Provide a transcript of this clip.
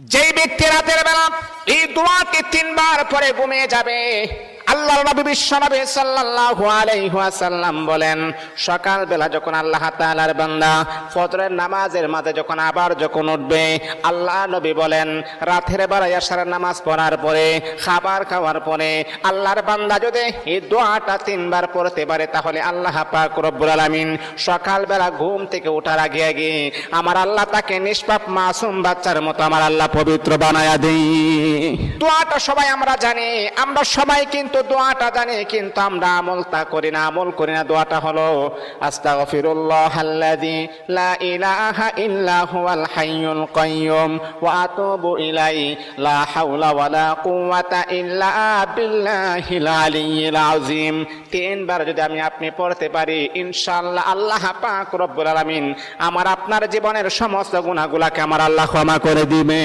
যেই ব্যক্তি রাতের বেলা এই দোয়াটি 3 বার পরে ঘুমিয়ে যাবে, আল্লাহর নবী বিশ্বনবী সাল্লাল্লাহু আলাইহি ওয়াসাল্লাম বলেন, সকাল বেলা যখন আল্লাহ তাআলার বান্দা ফজরের নামাজের মাঝে যখন উঠবে, আল্লাহ নবী বলেন রাতের বেলা এশারের নামাজ পড়ার পরে, খাবার খাওয়ার পরে আল্লাহর বান্দা যদি এই দোয়াটা 3 বার পড়তে পারে, তাহলে আল্লাহ পাক রব্বুল আলামিন সকাল বেলা ঘুম থেকে ওঠার আগে আমার আল্লাহ তাকে নিষ্পাপ মাসুম বাচ্চার মতো আমার আল্লাহ পবিত্র বানায়া দেই। দোয়াটা সবাই আমরা জানি, আমরা সবাই কিন্তু দোয়াটা জানি, কিন্তু আমরা আমল করি না। দোয়াটা হলো আস্তাগফিরুল্লাহাল্লাযী লা ইলাহা ইল্লা হুয়াল হাইয়ুল কাইয়্যুম ওয়া আতুবু ইলাইহি লা হাওলা ওয়ালা কুওয়াতা ইল্লা বিল্লাহিল আলিয়্যিল আযীম। 3 বার যদি আপনি পড়তে পারি, ইনশাআল্লাহ আল্লাহ পাক রব্বুল আলামিন আমার আপনার জীবনের সমস্ত গুনাহগুলোকে আমার আল্লাহ ক্ষমা করে দিবে।